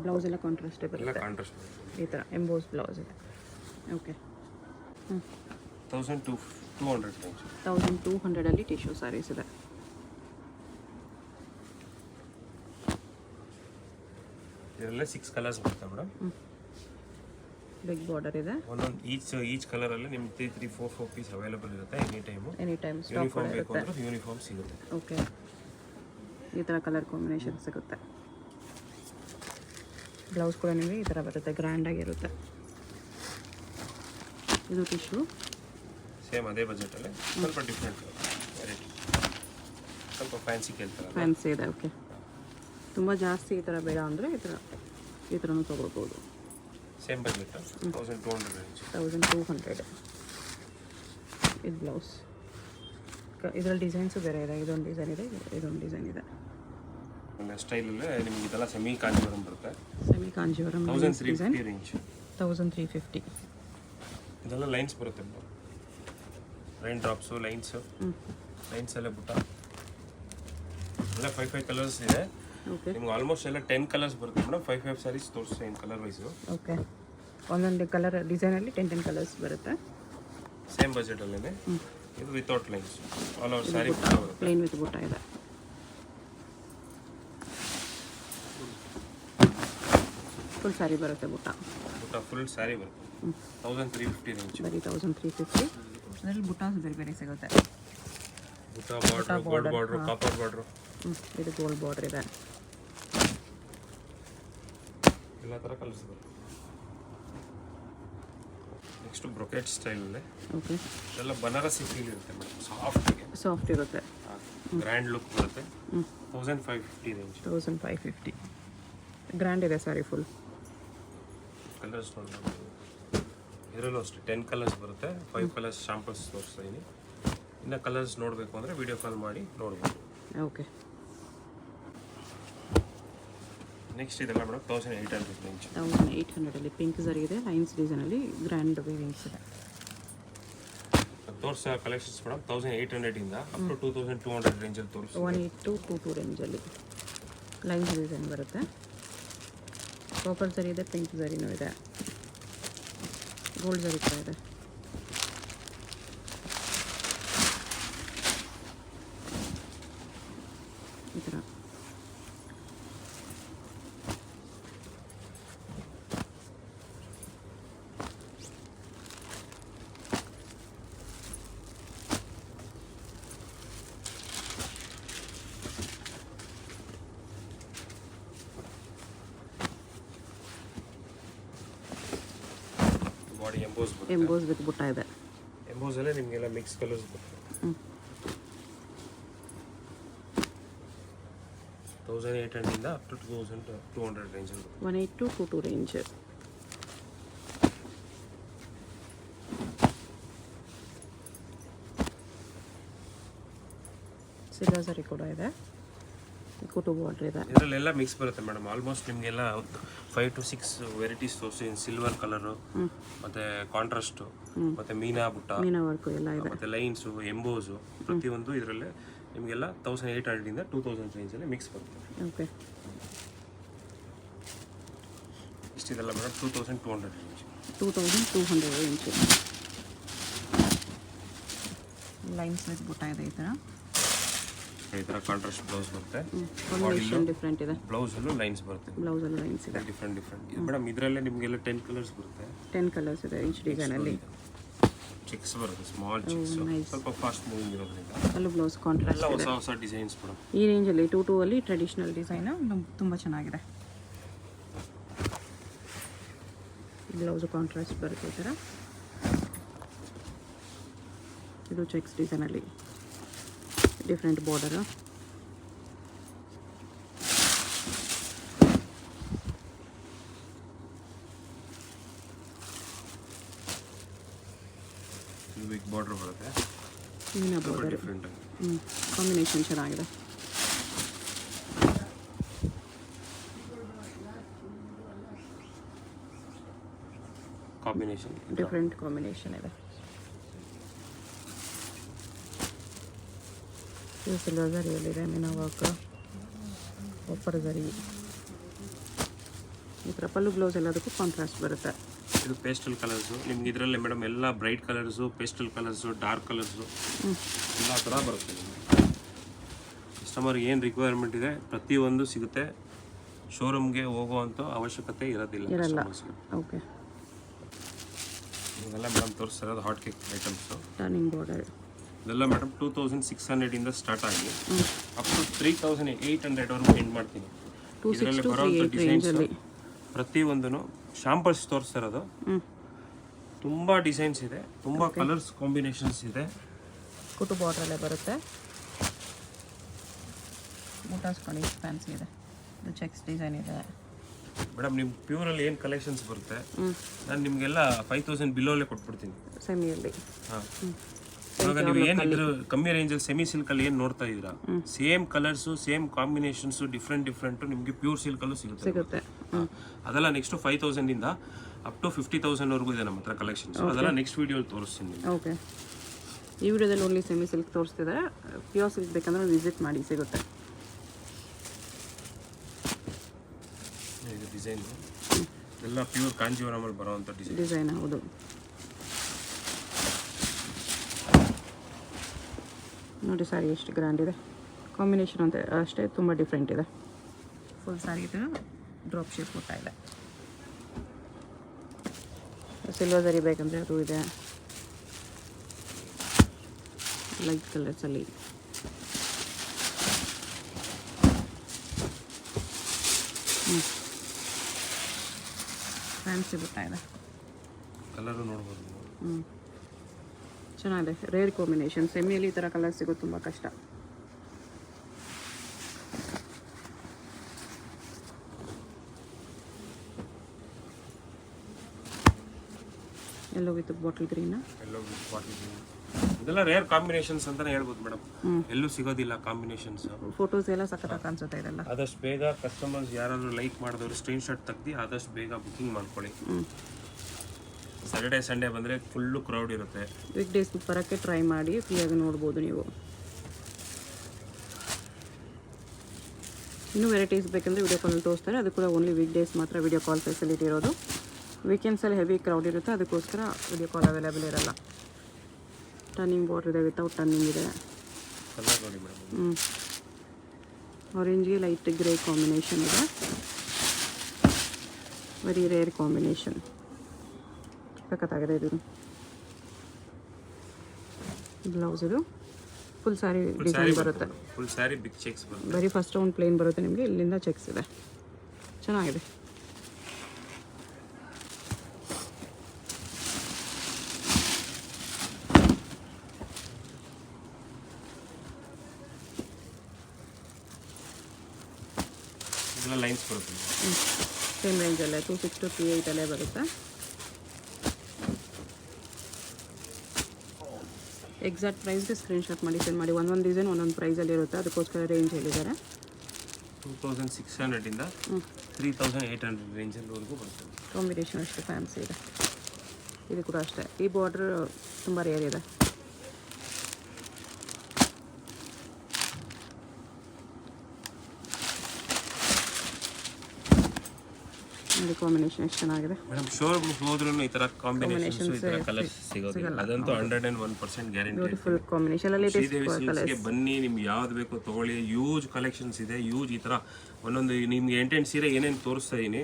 ಬ್ಲೌಸ್ ಎಲ್ಲ ಕಾಂಟ್ರಾಸ್ಟ್ ಎಲ್ಲ ಬರುತ್ತೆ ಕಾಂಟ್ರಾಸ್ಟ್ ಈ ಥರ. ಎಂಬೋಸ್ ಬ್ಲೌಸ್ ಇದೆ. Okay, 1200 range. 1200 ಟಿಶ್ಯೂ ಸ್ಯಾರೀಸ್ ಇದೆ. ಇದರಲ್ಲೇ 6 ಕಲರ್ಸ್ ಬರುತ್ತೆ ಮೇಡಮ್. ಬಿಗ್ ಬಾರ್ಡರ್ ಇದೆ. ಒಂದೊಂದು ಈಚ್ ಕಲರಲ್ಲಿ ನಿಮ್ಗೆ 3, 4, 4 ಪೀಸ್ ಅವೈಲೇಬಲ್ ಇರುತ್ತೆ ಎನಿ ಟೈಮ್. ಸ್ಟಾಕ್ ಯೂನಿಫಾರ್ಮ್ ಬೇಕು ಇರುತ್ತೆ. ಅಂದ್ರೆ ಯೂನಿಫಾರ್ಮ್ ಸಿಗುತ್ತೆ. ಓಕೆ, ಈ ಥರ ಕಲರ್ ಕಾಂಬಿನೇಷನ್ ಸಿಗುತ್ತೆ. ಬ್ಲೌಸ್ ಕೂಡ ನಿಮಗೆ ಈ ಥರ ಬರುತ್ತೆ, ಗ್ರ್ಯಾಂಡಾಗಿರುತ್ತೆ. ಇದು ಟಿಶ್ಯೂ. ಸೇಮ್ ಅದೇ ಬಜೆಟಲ್ಲಿ ಸ್ವಲ್ಪ ಡಿಫ್ರೆಂಟ್ ವೆರೈಟಿ, ಸ್ವಲ್ಪ ಫ್ಯಾನ್ಸಿ ಕೇಳ್ತಾರೆ. ಫ್ಯಾನ್ಸಿ ಇದೆ. ಓಕೆ, ತುಂಬ ಜಾಸ್ತಿ ಈ ಥರ ಬೇಡ ಅಂದರೆ ಈ ಥರನೂ ತೊಗೊಳ್ಬೋದು. Same budget 1200 range. 1200. ಇದು ಬ್ಲೌಸ್. ಇದರಲ್ಲಿ ಡಿಸೈನ್ಸು ಬೇರೆ ಇದೆ. ಇದೊಂದು ಡಿಸೈನ್ ಇದೆ, ಇದೊಂದು ಡಿಸೈನ್ ಇದೆ. ಸ್ಟೈಲಲ್ಲೇ ನಿಮಗೆ ಇದೆಲ್ಲ ಸೆಮಿ ಕಾಂಜೀವರಂ ಬರುತ್ತೆ. Semi Kanjeevaram 1350 range. 1350. ಇದೆಲ್ಲ ಲೈನ್ಸ್ ಬರುತ್ತೆ, ರೈನ್ ಡ್ರಾಪ್ಸು, ಲೈನ್ಸು, ಲೈನ್ಸಲ್ಲೇ ಬುಟ್ಟ ಎಲ್ಲ 5 ಕಲರ್ಸ್ ಇದೆ. ಓಕೆ, ನಿಮ್ಗೆ ಆಲ್ಮೋಸ್ಟ್ ಎಲ್ಲ 10 ಕಲರ್ಸ್ ಬರುತ್ತೆ ಮೇಡಮ್. 5 ಸ್ಯಾರೀಸ್ ತೋರಿಸ್ತೀನಿ ಕಲರ್ ವೈಸು. ಓಕೆ, ಒಂದೊಂದು ಕಲರ್ ಡಿಸೈನಲ್ಲಿ 10 ಕಲರ್ಸ್ ಬರುತ್ತೆ. ಸೇಮ್ ಬಜೆಟಲ್ಲೇ. ಇದು without lines, all over sari plane with ಬುಟ್ಟ ಇದೆ. ಫುಲ್ ಸ್ಯಾರಿ ಬರುತ್ತೆ ಬುಟ್ಟ ಫುಲ್ ಸ್ಯಾರಿ ಬರುತ್ತೆ. 1350 ರೇಂಜ್. ಬರೀ 1350. ಅದರಲ್ಲಿ ಬುಟ್ಟಾಸ್ ಬೇರೆ ಬೇರೆ ಸಿಗುತ್ತೆ. ಬುಟ್ಟ border, gold border, copper border. ಇದು ಗೋಲ್ಡ್ ಬಾರ್ಡರ್ ಇದೆ. ಎಲ್ಲ ಥರ ಕಲರ್ಸ್ ಬರುತ್ತೆ. Next brocade ಸ್ಟೈಲಲ್ಲೇ. ಓಕೆ, ಇದೆಲ್ಲ ಬನಾರಸಿ ಫೀಲ್ ಇರುತ್ತೆ ಮೇಡಮ್. ಸಾಫ್ಟ್ ಇರುತ್ತೆ. ಗ್ರ್ಯಾಂಡ್ ಲುಕ್ ಬರುತ್ತೆ. 1550 ರೇಂಜ್. 1550. ಗ್ರ್ಯಾಂಡ್ ಇದೆ ಸ್ಯಾರಿ ಫುಲ್. ಕಲರ್ಸ್ ನೋಡ್ಬೋದು. ಇದರಲ್ಲೂ ಅಷ್ಟೇ 10 ಕಲರ್ಸ್ ಬರುತ್ತೆ. 5 ಕಲರ್ಸ್ ಶಾಂಪಲ್ಸ್ ತೋರಿಸ್ತಾ ಇದ್ದೀನಿ. ಇನ್ನು ಕಲರ್ಸ್ ನೋಡಬೇಕು ಅಂದರೆ ವಿಡಿಯೋ ಕಾಲ್ ಮಾಡಿ ನೋಡ್ಬೋದು. ಓಕೆ, ನೆಕ್ಸ್ಟ್ ಇದೆಲ್ಲ ಮೇಡಮ್ 1800 ರೇಂಜ್. 1800 ಪಿಂಕ್ ಸರಿ ಇದೆ. ಲೈನ್ಸ್ ಡಿಸೈನಲ್ಲಿ ಗ್ರ್ಯಾಂಡ್ ವೇರಿಂಗ್ಸ್ ಇದೆ. ತೋರಿಸೋ ಕಲೆಕ್ಷನ್ಸ್ ಮೇಡಮ್ 1800 ಇಂದ ಅಪ್ ಟು 2200 ರೇಂಜಲ್ಲಿ ತೋರಿಸ್ತೀವಿ. 1822 ರೇಂಜಲ್ಲಿ ಲೈನ್ಸ್ ಡಿಸೈನ್ ಬರುತ್ತೆ. ಪರ್ಪಲ್ ಸರಿ ಇದೆ, ಪಿಂಕ್ ಸರಿನೂ ಇದೆ, ಗೋಲ್ಡ್ ಸರಿ ಕೂಡ ಇದೆ. ಈ ಥರ ಬಾಡಿ ಎಂಬೋಸ್ ಬರುತ್ತೆ. ಎಂಬೋಸ್ ವಿತ್ ಬುಟ್ಟ ಇದೆ. ಎಂಬೋಸಲ್ಲೇ ನಿಮಗೆಲ್ಲ ಮಿಕ್ಸ್ ಕಲರ್ಸ್ ಬರುತ್ತೆ. 1800 ಇಂದ ಅಪ್ ಟು 2200 ರೇಂಜ್ ಅಲ್ಲಿ 18 to 22 ರೇಂಜ್. ಸಿಲ್ವರ್ ಸರಿ ಕೂಡ ಇದೆ, ಕುಟು ಬಾರ್ಡರ್ ಇದೆ. ಇದರಲ್ಲೆಲ್ಲ ಮಿಕ್ಸ್ ಬರುತ್ತೆ ಮೇಡಮ್. ಆಲ್ಮೋಸ್ಟ್ ನಿಮಗೆಲ್ಲ 5 to 6 ವೆರೈಟೀಸ್ ತೋರಿಸಿ. ಸಿಲ್ವರ್ ಕಲರು, ಮತ್ತೆ ಕಾಂಟ್ರಾಸ್ಟು, ಮತ್ತೆ ಮೀನಾ ಬುಟ್ಟ, ಮೀನಾ ವರ್ಕು ಎಲ್ಲ ಇದೆ, ಮತ್ತೆ ಲೈನ್ಸು, ಎಂಬೋಸು, ಪ್ರತಿಯೊಂದು ಇದರಲ್ಲೇ ನಿಮಗೆಲ್ಲ 1800 ಇಂದ 2000 ರೇಂಜಲ್ಲಿ ಮಿಕ್ಸ್ ಬರುತ್ತೆ. ಓಕೆ. ಇಷ್ಟಿದೆಲ್ಲ madam 2200 range. 2200 range. Lines with ಬುಟ್ಟ ಇದೆ ಈ ಥರ ಕಾಂಟ್ರಾಸ್ಟ್ ಬ್ಲೌಸ್ ಬರುತ್ತೆ. ಕಾಂಬಿನೇಷನ್ ಡಿಫ್ರೆಂಟ್ ಇದೆ. ಬ್ಲೌಸಲ್ಲೂ ಲೈನ್ಸ್ ಬರುತ್ತೆ. ಬ್ಲೌಸಲ್ಲೂ ಲೈನ್ಸ್ ಇದೆ. Different madam. ಇದರಲ್ಲೇ ನಿಮಗೆಲ್ಲ 10 ಕಲರ್ಸ್ ಬರುತ್ತೆ. 10 ಕಲರ್ಸ್ ಇದೆ ಈಚ್ ಡಿಸೈನಲ್ಲಿ. ಚೆಕ್ಸ್ ಬರುತ್ತೆ, ಸ್ಮಾಲ್ ಚೆಕ್ಸ್, ಸ್ವಲ್ಪ ಫಾಸ್ಟ್ ಮೂವಿಂಗ್ ಇರೋದ್ರಿಂದ. ಅಲ್ಲೂ ಬ್ಲೌಸ್ ಕಾಂಟ್ರಾಸ್ಟ್ ಎಲ್ಲ ಹೊಸ ಹೊಸ ಡಿಸೈನ್ಸ್ ಮೇಡಮ್. ಈ ರೇಂಜಲ್ಲಿ 22 ಅಲ್ಲಿ ಟ್ರೆಡಿಷನಲ್ ಡಿಸೈನ್ ತುಂಬ ಚೆನ್ನಾಗಿದೆ. ಬ್ಲೌಸ್ ಕಾಂಟ್ರಾಸ್ಟ್ ಬರುತ್ತೆ ಈ ಥರ. ಇದು ಚೆಕ್ಸ್ ಡಿಸೈನಲ್ಲಿ ಡಿಫ್ರೆಂಟ್ ಬಾರ್ಡರ್. ಬಿಗ್ ಬಾರ್ಡರ್ ಬರುತ್ತೆ. ಮೀನಾ ಬಾರ್ಡರ್ ಡಿಫ್ರೆಂಟ್. ಕಾಂಬಿನೇಷನ್ ಚೆನ್ನಾಗಿದೆ. ಕಾಂಬಿನೇಷನ್ ಡಿಫ್ರೆಂಟ್ ಕಾಂಬಿನೇಷನ್ ಇದೆ. ಇದು ಸಿಲ್ವರ್ ಝರಿಯಲ್ಲಿದೆ, ಮೀನಾ ವರ್ಕ್, ಒಪ್ಪರ್ ಝರಿ. ಈ ಥರ ಪಲ್ಲು ಬ್ಲೌಸ್ ಎಲ್ಲದಕ್ಕೂ ಕಾಂಟ್ರಾಸ್ಟ್ ಬರುತ್ತೆ. ಇದು ಪೇಸ್ಟಲ್ ಕಲರ್ಸು ನಿಮ್ಗೆ. ಇದರಲ್ಲಿ ಮೇಡಮ್ ಎಲ್ಲ bright colours, pastel colours, dark colours ಎಲ್ಲ ಥರ ಬರುತ್ತೆ ನಿಮಗೆ. ಕಸ್ಟಮರ್ಗೆ ಏನು ರಿಕ್ವೈರ್ಮೆಂಟ್ ಇದೆ ಪ್ರತಿಯೊಂದು ಸಿಗುತ್ತೆ. ಶೋರೂಮ್ಗೆ ಹೋಗುವಂಥ ಅವಶ್ಯಕತೆ ಇರೋದಿಲ್ಲ. ಓಕೆ. ಇದೆಲ್ಲ ಮೇಡಮ್ ತೋರಿಸ್ತಿರೋದು hot cake items. Turning border ಇದೆಲ್ಲ ಮೇಡಮ್ 2600 ಇಂದ ಸ್ಟಾರ್ಟ್ ಆಗಿ ಅಪ್ ಟು 3800 ವರೆಗೂ ಎಂಡ್ ಮಾಡ್ತೀನಿ. ಇದರಲ್ಲಿ ಬರೋಂಥ ಡಿಸೈನ್ಸ್ ಪ್ರತಿಯೊಂದೂ ಶಾಂಪಲ್ಸ್ ತೋರಿಸ್ತಿರೋದು. ತುಂಬ ಡಿಸೈನ್ಸ್ ಇದೆ, ತುಂಬ ಕಲರ್ಸ್ ಕಾಂಬಿನೇಷನ್ಸ್ ಇದೆ. ಕುಟು ಬಾರ್ಡ್ರಲ್ಲೇ ಬರುತ್ತೆ. ಬೂಟಾಸ್ ನೋಡಿ ಫ್ಯಾನ್ಸಿ ಇದೆ. ಇದು ಚೆಕ್ಸ್ ಡಿಸೈನ್ ಇದೆ ಮೇಡಮ್. ನಿಮ್ಮ ಪ್ಯೂರಲ್ಲಿ ಏನು ಕಲೆಕ್ಷನ್ಸ್ ಬರುತ್ತೆ ನಾನು ನಿಮಗೆಲ್ಲ 5000 ಬಿಲೋಲ್ಲೇ ಕೊಟ್ಬಿಡ್ತೀನಿ ಸೆಮಿಯಲ್ಲಿ. ಹಾಂ, ಇವಾಗ ನೀವು ಏನಿದ್ರು ಕಮ್ಮಿ ರೇಂಜಲ್ಲಿ ಸೆಮಿ ಸಿಲ್ಕಲ್ಲಿ ಏನು ನೋಡ್ತಾ ಇದ್ದೀರಾ, same colours, same combinations, different ನಿಮಗೆ ಪ್ಯೂರ್ ಸಿಲ್ಕಲ್ಲೂ ಸಿಗುತ್ತೆ. ಅದೆಲ್ಲ ನೆಕ್ಸ್ಟ್ 5000 ಇಂದ ಅಪ್ ಟು 50,000 ವರೆಗೂ ಇದೆ ನಮ್ಮ ಹತ್ರ ಕಲೆಕ್ಷನ್ಸ್. ಅದೆಲ್ಲ ನೆಕ್ಸ್ಟ್ ವಿಡಿಯೋಲಿ ತೋರಿಸ್ತೀನಿ. ಓಕೆ. ಈ ವಿಡಿಯೋದಲ್ಲಿ ಓನ್ಲಿ ಸೆಮಿ ಸಿಲ್ಕ್ ತೋರಿಸ್ತಿದ್ದಾರೆ. ಪ್ಯೂರ್ ಸಿಲ್ಕ್ ಬೇಕಂದ್ರೆ ವಿಸಿಟ್ ಮಾಡಿ, ಸಿಗುತ್ತೆ. ಇದು ಡಿಸೈನ್ ಎಲ್ಲ ಪ್ಯೂರ್ ಕಾಂಜೀವರಮಲ್ಲಿ ಬರೋವಂಥ ಡಿಸೈನ್. ಹೌದು. ನೋಡಿ ಸ್ಯಾರಿ ಎಷ್ಟು ಗ್ರ್ಯಾಂಡ್ ಇದೆ. ಕಾಂಬಿನೇಷನ್ ಅಂತ ಅಷ್ಟೇ ತುಂಬ ಡಿಫ್ರೆಂಟ್ ಇದೆ. ಫುಲ್ ಸ್ಯಾರಿ ಇದು ಡ್ರಾಪ್ ಶೇಪ್ ಕೊಟ್ಟ ಇದೆ. ಸಿಲ್ವರ್ ಝರಿ ಬೇಕಂದರೆ ಅದು ಇದೆ. ಲೈಟ್ ಕಲರ್ಸಲ್ಲಿ ಫ್ಯಾನ್ಸಿ ಬುಟ್ಟ ಇದೆ. ಕಲರು ನೋಡ್ಬೋದು. ಚೆನ್ನಾಗಿದೆ. Rare combination. ಸೆಮಿಯಲ್ಲಿ ಈ ಥರ ಕಲರ್ ಸಿಗೋದು ತುಂಬ ಕಷ್ಟ. ಎಲ್ಲೋ ವಿತ್ ಬಾಟಲ್ ಗ್ರೀನ್. ಇದೆಲ್ಲ ರೇರ್ ಕಾಂಬಿನೇಷನ್ಸ್ ಅಂತಾನೆ ಹೇಳ್ಬೋದು ಮೇಡಮ್. ಎಲ್ಲೂ ಸಿಗೋದಿಲ್ಲ ಕಾಂಬಿನೇಷನ್ಸ್. ಫೋಟೋಸ್ ಎಲ್ಲ ಸಖತ್ತಾಗಿ ಕಾಣಿಸುತ್ತೆ ಇದೆಲ್ಲ. ಆದಷ್ಟು ಬೇಗ ಕಸ್ಟಮರ್ಸ್ ಯಾರಾದರೂ ಲೈಕ್ ಮಾಡಿದವರು ಸ್ಕ್ರೀನ್ಶಾಟ್ ತೆಗ್ದು ಆದಷ್ಟು ಬೇಗ ಬುಕಿಂಗ್ ಮಾಡ್ಕೊಳ್ಳಿ. ಸ್ಯಾಟರ್ಡೇ ಸಂಡೇ ಬಂದರೆ ಫುಲ್ಲು ಕ್ರೌಡ್ ಇರುತ್ತೆ. ವೀಕ್ ಡೇಸ್ ಬರೋಕ್ಕೆ ಟ್ರೈ ಮಾಡಿ, ಫ್ರೀಯಾಗಿ ನೋಡ್ಬೋದು ನೀವು. ಇನ್ನೂ ವೆರೈಟೀಸ್ ಬೇಕಂದರೆ ವಿಡಿಯೋ ಕಾಲಲ್ಲಿ ತೋರಿಸ್ತಾರೆ. ಅದು ಕೂಡ ಓನ್ಲಿ ವೀಕ್ ಡೇಸ್ ಮಾತ್ರ ವಿಡಿಯೋ ಕಾಲ್ ಫೆಸಿಲಿಟಿ ಇರೋದು. ವೀಕೆಂಡ್ಸಲ್ಲಿ ಹೆವಿ ಕ್ರೌಡ್ ಇರುತ್ತೆ, ಅದಕ್ಕೋಸ್ಕರ ವಿಡಿಯೋ ಕಾಲ್ ಅವೈಲೇಬಲ್ ಇರಲ್ಲ. ಟರ್ನಿಂಗ್ ಬಾರ್ಡರ್ ಇದೆ, ವಿತೌಟ್ ಟರ್ನಿಂಗ್ ಇದೆ. ಆರೆಂಜ್ಗೆ ಲೈಟ್ ಗ್ರೇ ಕಾಂಬಿನೇಷನ್ ಇದೆ. Very rare combination. ಸಖತ್ತಾಗಿದೆ ಇದು. ಬ್ಲೌಸ್ ಇದು ಫುಲ್ ಸ್ಯಾರಿ ಡಿಸೈನ್ ಬರುತ್ತೆ. ಫುಲ್ ಸ್ಯಾರಿ ಬಿಗ್ ಚೆಕ್ಸ್ ಬರುತ್ತೆ. ಬರೀ ಫಸ್ಟ್ ರೌಂಡ್ ಪ್ಲೇನ್ ಬರುತ್ತೆ ನಿಮಗೆ. ಇಲ್ಲಿಂದ ಚೆಕ್ಸ್ ಇದೆ. ಚೆನ್ನಾಗಿದೆ. ಇದೆಲ್ಲ ಲೈನ್ಸ್ ಬರುತ್ತೆ. ಸೇಮ್ ರೇಂಜಲ್ಲೇ 26 to 38 ಅಲ್ಲೇ ಬರುತ್ತೆ. ಎಕ್ಸಾಕ್ಟ್ ಪ್ರೈಸ್ಗೆ ಸ್ಕ್ರೀನ್ಶಾಟ್ ಮಾಡಿ ಸೆಂಡ್ ಮಾಡಿ. ಒಂದೊಂದು ಡಿಸೈನ್ ಒಂದೊಂದು ಪ್ರೈಸಲ್ಲಿ ಇರುತ್ತೆ, ಅದಕ್ಕೋಸ್ಕರ ರೇಂಜ್ ಹೇಳಿದ್ದಾರೆ. 2600 ಇಂದ 3800 ರೇಂಜಲ್ಲಿವರೆಗೂ ಬರ್ತದೆ. ಕಾಂಬಿನೇಷನ್ ಅಷ್ಟೇ ಫ್ಯಾನ್ಸಿ ಇದೆ. ಇದು ಕೂಡ ಅಷ್ಟೇ, ಈ ಬಾರ್ಡ್ರ್ ತುಂಬ ರೇರ್ ಇದೆ. ನೋಡಿ ಕಾಂಬಿನೇಷನ್ ಎಷ್ಟು ಚೆನ್ನಾಗಿದೆ ಮೇಡಮ್. ಶೋರೂಮ್ ಹೋದ್ರೂ ಈ ಥರ ಕಾಂಬಿನೇಷನ್ಸ್, ಈ ಥರ ಕಲರ್ಸ್ ಸಿಗೋದಿಲ್ಲ. ಅದಂತೂ 101% ಗ್ಯಾರಂಟಿ. ಬ್ಯೂಟಿಫುಲ್ ಕಾಂಬಿನೇಷನ್ ಅಲ್ಲಿ ಶ್ರೀದೇವಿ ಸಿಲ್ಕ್ಸ್ಗೆ ಬನ್ನಿ, ನಿಮ್ಗೆ ಯಾವ್ದು ಬೇಕೋ ತಗೊಳ್ಳಿ. ಯೂಜ್ ಕಲೆಕ್ಷನ್ಸ್ ಇದೆ, ಯೂಜ್. ಈ ಥರ ಒಂದೊಂದು ನಿಮ್ಗೆ 8 ಸೀರೆ ಏನೇನು ತೋರಿಸ್ತಾ ಇದೀನಿ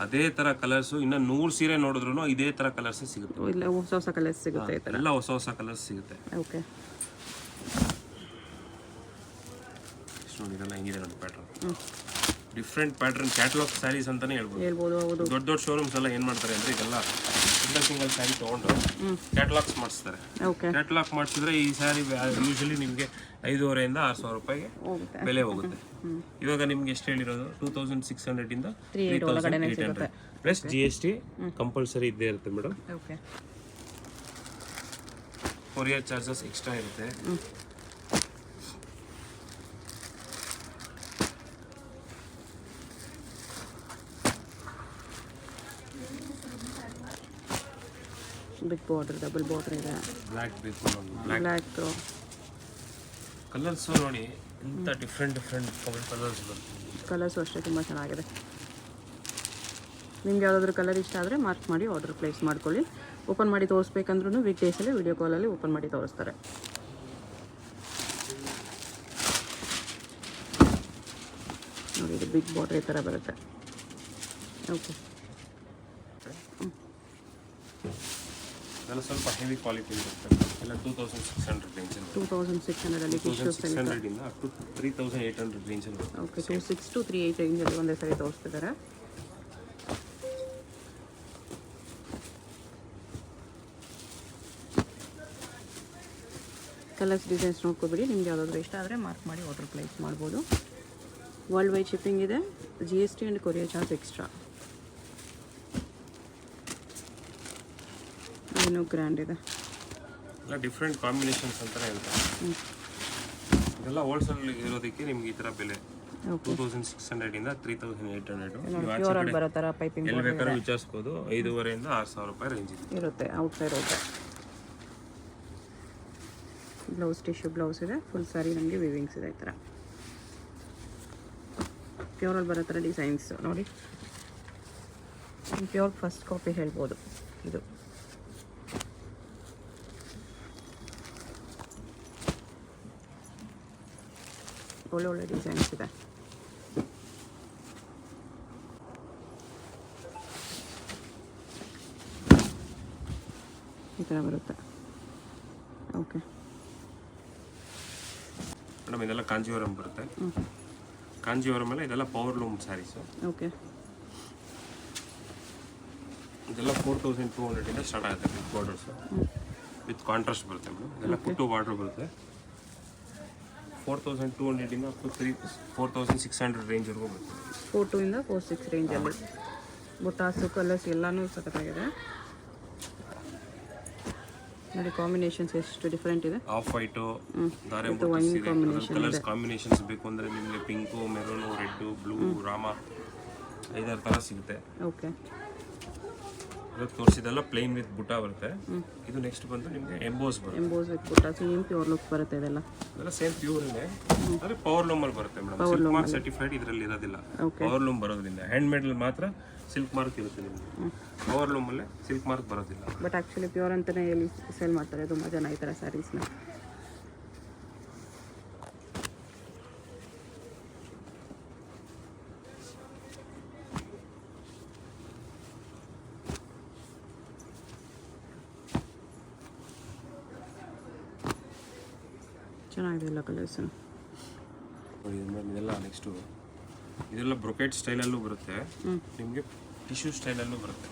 ಅದೇ ಥರ ಕಲರ್ಸು. ಇನ್ನು 100 ಸೀರೆ ನೋಡಿದ್ರು ಇದೇ ಥರ ಕಲರ್ಸ್ ಸಿಗುತ್ತೆ. ಇಲ್ಲ, ಹೊಸ ಹೊಸ ಕಲರ್ಸ್ ಸಿಗುತ್ತೆ, ಈ ಥರ ಎಲ್ಲ ಹೊಸ ಹೊಸ ಕಲರ್ಸ್ ಸಿಗುತ್ತೆ. ಓಕೆ, ನೋಡಿ ಇದೆಲ್ಲ ಹೆಂಗಿದೆ ನೋಡಿ pattern. Different pattern catalogue saris ಅಂತಾನೆ ಹೇಳ್ಬೋದು. ಹೌದು. ದೊಡ್ಡ ದೊಡ್ಡ ಶೋರೂಮ್ಸ್ ಎಲ್ಲ ಏನು ಮಾಡ್ತಾರೆ ಅಂದರೆ ಇದೆಲ್ಲ ಸಿಂಗಲ್ ಸ್ಯಾರಿ ತೊಗೊಂಡು ಕ್ಯಾಟಲಾಗ್ಸ್ ಮಾಡಿಸ್ತಾರೆ. ಕ್ಯಾಟಲಾಗ್ ಮಾಡಿಸಿದ್ರೆ ಈ ಸ್ಯಾರಿ ಯೂಶಲಿ ನಿಮಗೆ 5,500 ಇಂದ 6,000 ರೂಪಾಯಿಗೆ ಬೆಲೆ ಹೋಗುತ್ತೆ. ಇವಾಗ ನಿಮ್ಗೆ ಎಷ್ಟು ಹೇಳಿರೋದು 2600 ಇಂದ 3800 ಪ್ಲಸ್ GST ಕಂಪಲ್ಸರಿ ಇದ್ದೇ ಇರುತ್ತೆ ಮೇಡಮ್. ಕೊರಿಯರ್ ಚಾರ್ಜಸ್ ಎಕ್ಸ್ಟ್ರಾ ಇರುತ್ತೆ. ಬಿಗ್ ಬಾರ್ಡರ್, ಡಬಲ್ ಬಾರ್ಡರ್ ಇದೆ. ಬ್ಲ್ಯಾಕ್ ಬೇಕು, ಬ್ಲ್ಯಾಕ್ ಕಲರ್ಸ್ ನೋಡಿ, ಇಂಥ ಡಿಫ್ರೆಂಟ್ ಕಲರ್ಸ್ ಬರುತ್ತೆ. ಕಲರ್ಸು ಅಷ್ಟೇ ತುಂಬ ಚೆನ್ನಾಗಿದೆ. ನಿಮ್ಗೆ ಯಾವುದಾದ್ರೂ ಕಲರ್ ಇಷ್ಟ ಆದರೆ ಮಾರ್ಕ್ ಮಾಡಿ ಆರ್ಡರ್ ಪ್ಲೇಸ್ ಮಾಡ್ಕೊಳ್ಳಿ. ಓಪನ್ ಮಾಡಿ ತೋರಿಸ್ಬೇಕಂದ್ರೂ ವೀಕ್ ಡೇಸಲ್ಲಿ ವಿಡಿಯೋ ಕಾಲಲ್ಲಿ ಓಪನ್ ಮಾಡಿ ತೋರಿಸ್ತಾರೆ. ನೋಡಿ, ಇದು ಬಿಗ್ ಬಾರ್ಡರ್ ಈ ಥರ ಬರುತ್ತೆ. ಓಕೆ, ಇದೆಲ್ಲ ಸ್ವಲ್ಪ ಹೆವಿ ಕ್ವಾಲಿಟಿ ಇರುತ್ತೆ. ಎಲ್ಲ 2600 ರೇಂಜಲ್ಲಿ, 2600 2600 ಇಂದ ಅಪ್ ಟು 3800 ರೇಂಜಲ್ಲಿ ಬರುತ್ತೆ. ಓಕೆ, 26 to 38 ರೇಂಜಲ್ಲಿ ಒಂದೇ ಸರಿ ತೋರಿಸ್ತಿದ್ದಾರೆ. Colours designs ನೋಡ್ಕೊಬಿಡಿ. ನಿಮ್ಗೆ ಯಾವುದಾದ್ರೂ ಇಷ್ಟ ಆದರೆ ಮಾರ್ಕ್ ಮಾಡಿ ಆರ್ಡರ್ ಪ್ಲೇಸ್ ಮಾಡ್ಬೋದು. ವರ್ಲ್ಡ್ ವೈಡ್ ಶಿಪ್ಪಿಂಗ್ ಇದೆ. GST and courier charge extra. ಇನ್ನೂ ಗ್ರ್ಯಾಂಡ್ ಇದೆ. ಎಲ್ಲ ಡಿಫ್ರೆಂಟ್ ಕಾಂಬಿನೇಷನ್ಸ್ ಅಂತಾನೆ ಹೇಳ್ತಾರೆ. ಇದೆಲ್ಲ ಹೋಲ್ಸೇಲ್ ಇರೋದಕ್ಕೆ ನಿಮ್ಗೆ ಈ ಥರ ಬೆಲೆ 2600 ಇಂದ 3800 ಬರೋ ಥರ ಪೈಪಿಂಗ್ ಎಲ್ಲಿ ಬೇಕಾದ್ರೂ ವಿಚಾರಿಸ್ಬೋದು. 5,500 ಇಂದ 6,000 ರೂಪಾಯಿ ರೇಂಜ್ ಇರುತ್ತೆ. ಔಟ್ಸೈಡ್ ಹೋಗುತ್ತೆ. ಬ್ಲೌಸ್ ಟಿಶ್ಯೂ ಬ್ಲೌಸ್ ಇದೆ. ಫುಲ್ ಸ್ಯಾರಿ ನಮಗೆ ವಿವಿಂಗ್ಸ್ ಇದೆ. ಈ ಥರ ಪ್ಯೂರಲ್ಲಿ ಬರೋ ಥರ ಡಿಸೈನ್ಸ್ ನೋಡಿ. ಪ್ಯೂರ್ ಫಸ್ಟ್ ಕಾಪಿ ಹೇಳ್ಬೋದು ಇದು. ಒಳ್ಳೊಳ್ಳೆ ಡಿಸೈನ್ಸ್ ಇದೆ. ಈ ಥರ ಬರುತ್ತೆ. ಓಕೆ ಮೇಡಮ್, ಇದೆಲ್ಲ ಕಾಂಜೀವರಂ ಬರುತ್ತೆ. ಕಾಂಜೀವರಂ ಮೇಲೆ ಇದೆಲ್ಲ ಪವರ್ ಲೂಮ್ ಸ್ಯಾರೀಸು. ಓಕೆ, ಇದೆಲ್ಲ 4200 ಇಂದ ಸ್ಟಾರ್ಟ್ ಆಗುತ್ತೆ. ಬಿಗ್ ಬಾರ್ಡರ್ಸು ವಿತ್ ಕಾಂಟ್ರಾಸ್ಟ್ ಬರುತ್ತೆ ಮೇಡಮ್. ಇದೆಲ್ಲ ಕುಟ್ಟು ಬಾರ್ಡರ್ ಬರುತ್ತೆ. 4200 ಇಂದ ಅಪ್ ಟು 4600 ರೇಂಜ್ವರೆಗೂ ಬರುತ್ತೆ. 42 ಇಂದ 46 ರೇಂಜಲ್ಲಿ ಬುಟ್ಟಾಸು ಕಲರ್ಸ್ ಎಲ್ಲನೂ ಸಖತ್ತಾಗಿದೆ ನೋಡಿ. ಕಾಂಬಿನೇಷನ್ಸ್ ಎಷ್ಟು ಡಿಫ್ರೆಂಟ್ ಇದೆ. ಆಫ್ ವೈಟು, ದಾರೆ ಕಲರ್ಸ್ ಕಾಂಬಿನೇಷನ್ಸ್ ಬೇಕು ಅಂದರೆ ನಿಮಗೆ ಪಿಂಕು, ಮೆರೂನು, ರೆಡ್ಡು, ಬ್ಲೂ, ರಾಮ 5-6 ಥರ ಸಿಗುತ್ತೆ. ಓಕೆ, ಇವತ್ತು ತೋರಿಸಿದೆಲ್ಲ ಪ್ಲೇನ್ ವಿತ್ ಬುಟ್ಟ ಬರುತ್ತೆ. ಇದು ನೆಕ್ಸ್ಟ್ ಬಂದು ನಿಮಗೆ ಎಂಬೋಸ್ ಬರುತ್ತೆ. ಎಂಬೋಸ್ ವಿತ್ ಬುಟ್ಟ, ಸೇಮ್ ಪ್ಯೂರ್ ಲುಕ್ ಬರುತ್ತೆ. ಇದೆಲ್ಲ ಸೇಮ್ ಪ್ಯೂರ್ ಇದೆ, ಆದರೆ ಪವರ್ ಲೂಮಲ್ಲಿ ಬರುತ್ತೆ ಮೇಡಮ್. ಸಿಲ್ಕ್ ಮಾರ್ಕ್ ಸರ್ಟಿಫೈಡ್ ಇದರಲ್ಲಿ ಇರೋದಿಲ್ಲ. ಪವರ್ ಲೂಮ್ ಬರೋದ್ರಿಂದ ಹ್ಯಾಂಡ್ ಮೇಡಲ್ಲಿ ಮಾತ್ರ ಸಿಲ್ಕ್ ಮಾರ್ಕ್ ಇರುತ್ತೆ ನಿಮಗೆ. ಪವರ್ ಲೂಮಲ್ಲೇ ಸಿಲ್ಕ್ ಮಾರ್ಕ್ ಬರೋದಿಲ್ಲ. ಬಟ್ ಆ್ಯಕ್ಚುಲಿ ಪ್ಯೂರ್ ಅಂತಲೇ ಹೇಳಿ ಸೇಲ್ ಮಾಡ್ತಾರೆ ತುಂಬ ಜನ ಈ ಥರ ಸ್ಯಾರೀಸ್ನ. ಚೆನ್ನಾಗಿದೆ ಎಲ್ಲ ಕಲರ್ಸ್ ನೋಡಿ. ಇದೆಲ್ಲ ನೆಕ್ಸ್ಟು ಇದೆಲ್ಲ ಬ್ರೊಕೆಟ್ ಸ್ಟೈಲಲ್ಲೂ ಬರುತ್ತೆ, ನಿಮಗೆ ಟಿಶ್ಯೂ ಸ್ಟೈಲಲ್ಲೂ ಬರುತ್ತೆ.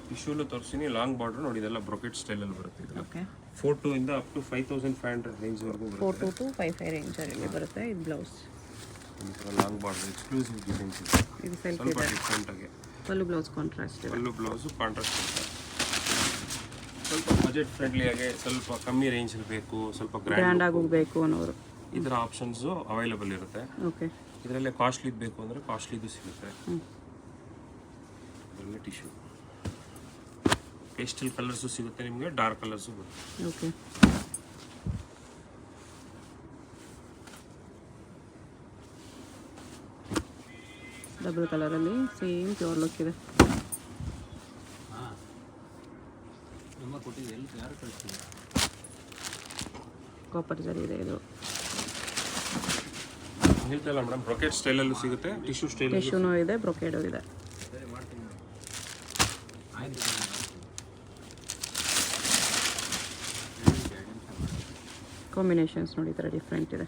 ಟಿಶ್ಯೂಲು ತೋರಿಸ್ತೀನಿ. ಲಾಂಗ್ ಬಾರ್ಡ್ರ್ ನೋಡಿ. ಇದೆಲ್ಲ ಬ್ರೊಕೆಟ್ ಸ್ಟೈಲಲ್ಲಿ ಬರುತ್ತೆ. ಓಕೆ, 42 ಇಂದ ಅಪ್ ಟು 5500 ರೇಂಜ್ವರೆಗೂ ಬರುತ್ತೆ. 42 to 55 ರೇಂಜಲ್ಲಿ ಬರುತ್ತೆ. ಇದು blouse long border exclusive designs ಇದೆ. ಇದು ಸೆಲ್ಫ್ ಸ್ವಲ್ಪ ಇದೆ. ಡಿಫ್ರೆಂಟ್ ಆಗಿ ಪಲ್ಲು ಬ್ಲೌಸ್ ಕಾಂಟ್ರಾಸ್ಟ್ ಇದೆ. ಪಲ್ಲು ಬ್ಲೌಸು ಕಾಂಟ್ರಾಸ್ಟ್ ಇರುತ್ತೆ. ಸ್ವಲ್ಪ ಬಜೆಟ್ ಫ್ರೆಂಡ್ಲಿ ಆಗಿ ಸ್ವಲ್ಪ ಕಮ್ಮಿ ರೇಂಜಲ್ಲಿ ಬೇಕು, ಸ್ವಲ್ಪ ಗ್ರ್ಯಾಂಡ್ ಆಗಿ ಹೋಗಬೇಕು ಅನ್ನೋರು ಈ ಥರ ಆಪ್ಷನ್ಸು ಅವೈಲೇಬಲ್ ಇರುತ್ತೆ. ಓಕೆ. ಇದರಲ್ಲೇ ಕಾಸ್ಟ್ಲಿದು ಬೇಕು ಅಂದರೆ ಕಾಸ್ಟ್ಲಿದು ಸಿಗುತ್ತೆ. ಇದರಲ್ಲೇ ಟಿಶ್ಯೂ ಪೇಸ್ಟಲ್ ಕಲರ್ಸು ಸಿಗುತ್ತೆ ನಿಮಗೆ, ಡಾರ್ಕ್ ಕಲರ್ಸು ಬರುತ್ತೆ. ಓಕೆ. ಡಬಲ್ ಕಲರಲ್ಲಿ ಸೇಮ್ ಪ್ಯೂರ್ ಲುಕ್ ಇದೆ. ಕಾಪರ್ ಜರಿ ಇದೆ. ಇದು ಹೇಳ್ತಲ್ಲ ಮೇಡಮ್, ಬ್ರೊಕೆಟ್ ಸ್ಟೈಲಲ್ಲೂ ಸಿಗುತ್ತೆ, ಟಿಶ್ಯೂ ಸ್ಟೈಲ್ ಟಿಶ್ಯೂನೂ ಇದೆ, ಬ್ರೊಕೇಡು ಇದೆ. ಕಾಂಬಿನೇಷನ್ಸ್ ನೋಡಿ ಈ ಥರ ಡಿಫ್ರೆಂಟ್ ಇದೆ.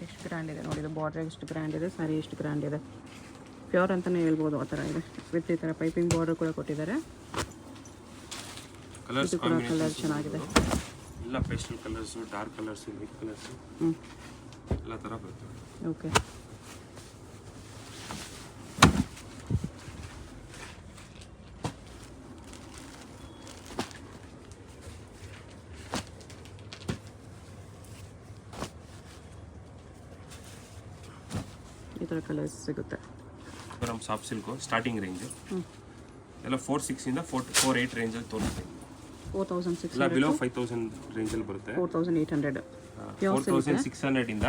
ಎಷ್ಟು ಗ್ರ್ಯಾಂಡ್ ಇದೆ ನೋಡಿ, ಇದು ಬಾರ್ಡರ್ ಎಷ್ಟು ಗ್ರ್ಯಾಂಡ್ ಇದೆ, ಸ್ಯಾರಿ ಎಷ್ಟು ಗ್ರ್ಯಾಂಡ್ ಇದೆ. ಪ್ಯೂರ್ ಅಂತಲೇ ಹೇಳ್ಬೋದು, ಆ ಥರ ಇದೆ. ವಿತ್ ಈ ಥರ ಪೈಪಿಂಗ್ ಬಾರ್ಡರ್ ಕೂಡ ಕೊಟ್ಟಿದ್ದಾರೆ. ಕಲರ್ಸ್ ಇದು ಕೂಡ ಕಲರ್ ಚೆನ್ನಾಗಿದೆ. ಎಲ್ಲ pastel colours, dark colours, light colours ಎಲ್ಲ ಥರ ಬರ್ತವೆ. ಓಕೆ. ಈ ಥರ ಕಲರ್ಸ್ ಸಿಗುತ್ತೆ. ನಮ್ಮ ಸಾಫ್ಟ್ ಸಿಲ್ಕು ಸ್ಟಾರ್ಟಿಂಗ್ ರೇಂಜು ಎಲ್ಲ 4,600 ಇಂದ 4,800 ರೇಂಜಲ್ಲಿ ತೋರಿಸ್ತೀವಿ. 4,600 ಎಲ್ಲ ಬಿಲೋ 5,000 ರೇಂಜಲ್ಲಿ ಬರುತ್ತೆ. 4,800 4,600 ಇಂದ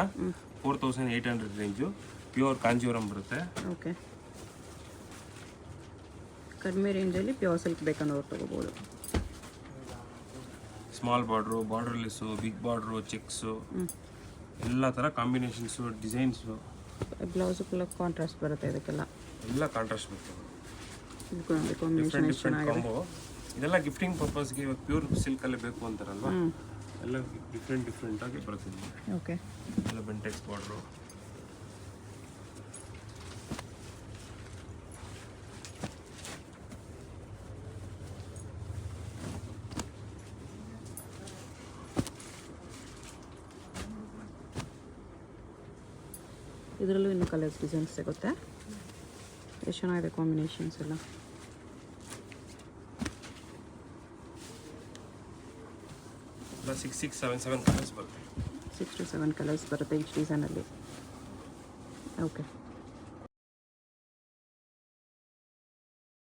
4,800 ರೇಂಜು ಪ್ಯೂರ್ ಕಾಂಜೀವರಂ ಬರುತ್ತೆ. ಓಕೆ. ಕಡಿಮೆ ರೇಂಜಲ್ಲಿ ಪ್ಯೂರ್ ಸಿಲ್ಕ್ ಬೇಕನ್ನೋರು ತೊಗೋಬೋದು. Small border, borderless, big border, checks ಎಲ್ಲ ಥರ combinations, designs. Blouse full contrast ಬರುತ್ತೆ ಇದಕ್ಕೆಲ್ಲ. ಎಲ್ಲ ಕಾಂಟ್ರಾಸ್ಟ್ ಬರ್ತವೆ. ಇದು ಕೂಡ ಕಾಂಬಿನೇಷನ್ ಎಷ್ಟು ಚೆನ್ನಾಗಿದೆ. ಕಾಂಬೋ ಇದೆಲ್ಲ ಗಿಫ್ಟಿಂಗ್ ಪರ್ಪಸ್ಗೆ ಇವಾಗ ಪ್ಯೂರ್ ಸಿಲ್ಕಲ್ಲೇ ಬೇಕು ಅಂತಾರಲ್ವಾ, ಎಲ್ಲ ಡಿಫ್ರೆಂಟ್ ಆಗಿ ಬರ್ತಿದ್ವಿ. ಓಕೆ. ಎಲ್ಲ ಬೆಂಟೆಕ್ಸ್ ಬಾರ್ಡ್ರು. ಇದರಲ್ಲೂ ಇನ್ನು ಕಲರ್ಸ್ ಡಿಸೈನ್ಸ್ ಸಿಗುತ್ತೆ. ಎಷ್ಟು ಚೆನ್ನಾಗಿದೆ ಕಾಂಬಿನೇಷನ್ಸ್ ಎಲ್ಲ. ಎಲ್ಲ 6, 6, 7, 7 ಕಲರ್ಸ್ ಬರುತ್ತೆ. 6 to 7 ಕಲರ್ಸ್ ಬರುತ್ತೆ ಈಚ್ ಡಿಸೈನಲ್ಲಿ. ಓಕೆ.